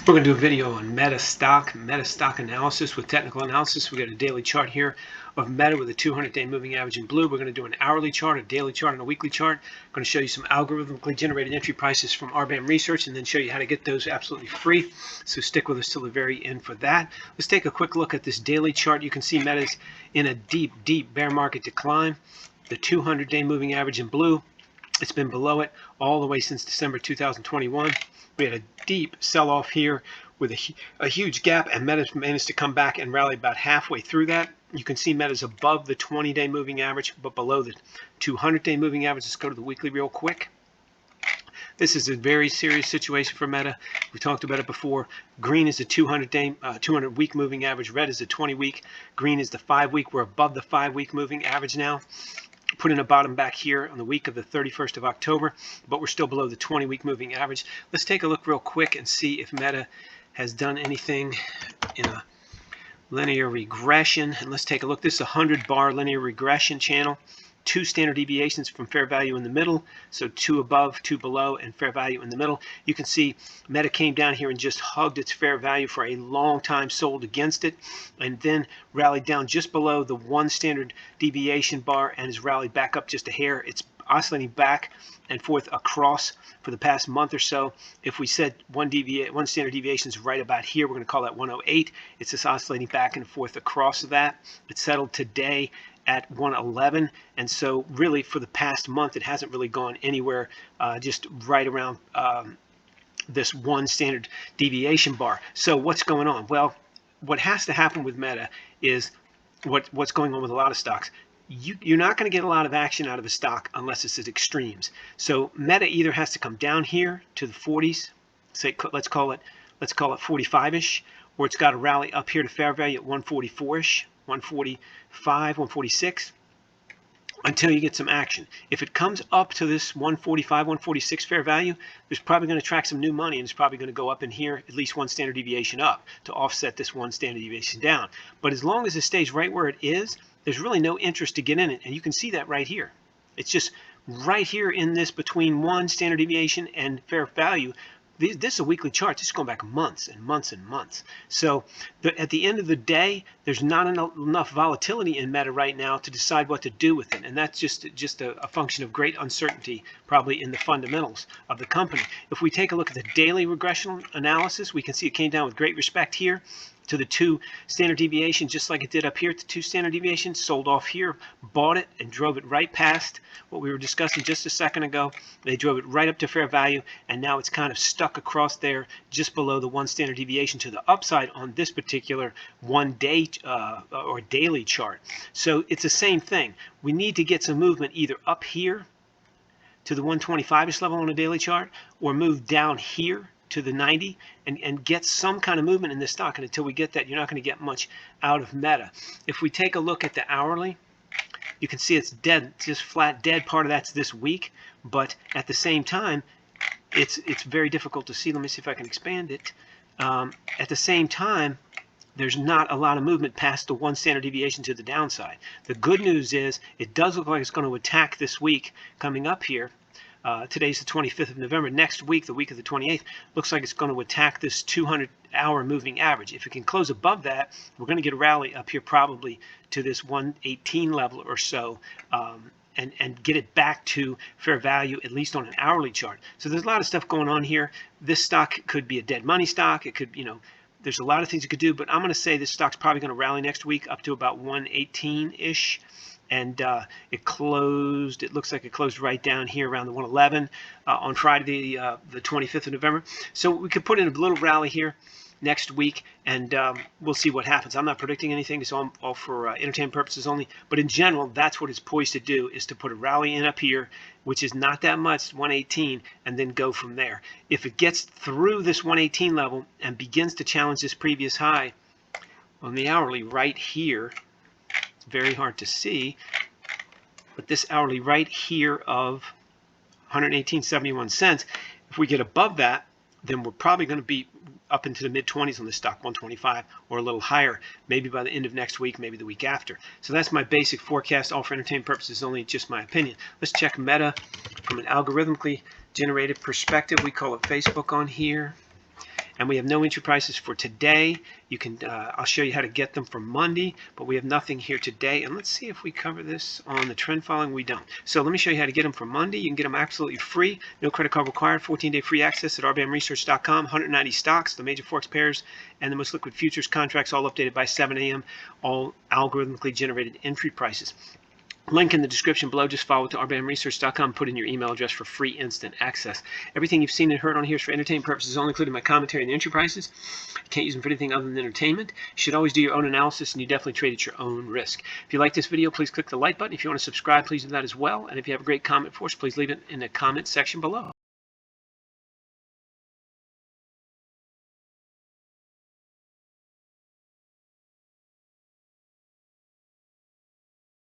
We're going to do a video on meta stock analysis with technical analysis. We got a daily chart here of meta with a 200-day moving average in blue. We're going to do an hourly chart, a daily chart, and a weekly chart. I'm going to show you some algorithmically generated entry prices from RBAM Research and then show you how to get those absolutely free. So stick with us till the very end for that. Let's take a quick look at this daily chart. You can see meta's in a deep bear market decline. The 200-day moving average in blue, it's been below it all the way since December 2021. We had a deep sell-off here with a huge gap, and Meta's managed to come back and rally about halfway through that. You can see Meta's above the 20-day moving average, but below the 200-day moving average. Let's go to the weekly real quick. This is a very serious situation for Meta. We talked about it before. Green is the 200-week moving average. Red is the 20-week. Green is the 5-week. We're above the 5-week moving average now. Put in a bottom back here on the week of the 31st of October, but we're still below the 20-week moving average. Let's take a look real quick and see if Meta has done anything in a linear regression. And let's take a look. This is a 100-bar linear regression channel. 2 standard deviations from fair value in the middle, so 2 above, 2 below, and fair value in the middle. You can see Meta came down here and just hugged its fair value for a long time, sold against it, and then rallied down just below the 1 standard deviation bar and has rallied back up just a hair. It's oscillating back and forth across for the past month or so. If we said one standard deviation is right about here, we're going to call that 108. It's just oscillating back and forth across that. It settled today at 111, and so really for the past month it hasn't really gone anywhere, just right around this 1 standard deviation bar. So what's going on? Well, what has to happen with Meta is what's going on with a lot of stocks. You're not going to get a lot of action out of a stock unless it's at extremes. So Meta either has to come down here to the 40s, say let's call it 45ish, or it's got to rally up here to fair value at 144ish, 145, 146, until you get some action. If it comes up to this 145, 146 fair value, there's probably going to attract some new money, and it's probably going to go up in here at least 1 standard deviation up to offset this 1 standard deviation down. But as long as it stays right where it is, there's really no interest to get in it, and you can see that right here. It's just right here in this between 1 standard deviation and fair value. This is a weekly chart. This is going back months and months and months. So at the end of the day, there's not enough volatility in Meta right now to decide what to do with it. And that's just a function of great uncertainty, probably in the fundamentals of the company. If we take a look at the daily regression analysis, we can see it came down with great respect here to the 2 standard deviations, just like it did up here at the 2 standard deviations, sold off here, bought it, and drove it right past what we were discussing just a second ago. They drove it right up to fair value, and now it's kind of stuck across there just below the 1 standard deviation to the upside on this particular 1-day or daily chart. So it's the same thing. We need to get some movement either up here to the 125ish level on a daily chart, or move down here to the 90 and get some kind of movement in this stock. And until we get that, you're not going to get much out of Meta. If we take a look at the hourly, you can see it's dead, just flat dead. Part of that's this week, but at the same time, it's very difficult to see. Let me see if I can expand it. At the same time, there's not a lot of movement past the 1 standard deviation to the downside. The good news is it does look like it's going to attack this week coming up here. Today's the 25th of November. Next week, the week of the 28th, looks like it's going to attack this 200-hour moving average. If it can close above that, we're going to get a rally up here probably to this 118 level or so, and get it back to fair value, at least on an hourly chart. So there's a lot of stuff going on here. This stock could be a dead money stock. It could, there's a lot of things it could do, but I'm going to say this stock's probably going to rally next week up to about 118-ish. And it looks like it closed right down here around the 111 on Friday, the 25th of November. So we could put in a little rally here next week, and we'll see what happens. I'm not predicting anything. It's all for entertainment purposes only. But in general, that's what it's poised to do, is to put a rally in up here, which is not that much, 118, and then go from there. If it gets through this 118 level and begins to challenge this previous high on the hourly right here, very hard to see, but this hourly right here of 118.71 cents, if we get above that, then we're probably going to be up into the mid-20s on this stock, 125 or a little higher, maybe by the end of next week, maybe the week after. So that's my basic forecast, all for entertainment purposes only, just my opinion. Let's check Meta from an algorithmically generated perspective. We call it Facebook on here. and we have no entry prices for today. You can I'll show you how to get them for Monday, but we have nothing here today. And let's see if we cover this on the trend following. We don't. So let me show you how to get them for Monday. You can get them absolutely free, no credit card required, 14-day free access at rbamresearch.com. 190 stocks, the major forex pairs, and the most liquid futures contracts, all updated by 7 a.m. all algorithmically generated entry prices. Link in the description below. Just follow it to rbamresearch.com. Put in your email address for free instant access. Everything you've seen and heard on here is for entertainment purposes only, including my commentary and the entry prices. You can't use them for anything other than entertainment. You should always do your own analysis, and you definitely trade at your own risk. If you like this video, please click the like button. If you want to subscribe, please do that as well. And if you have a great comment for us, please leave it in the comment section below.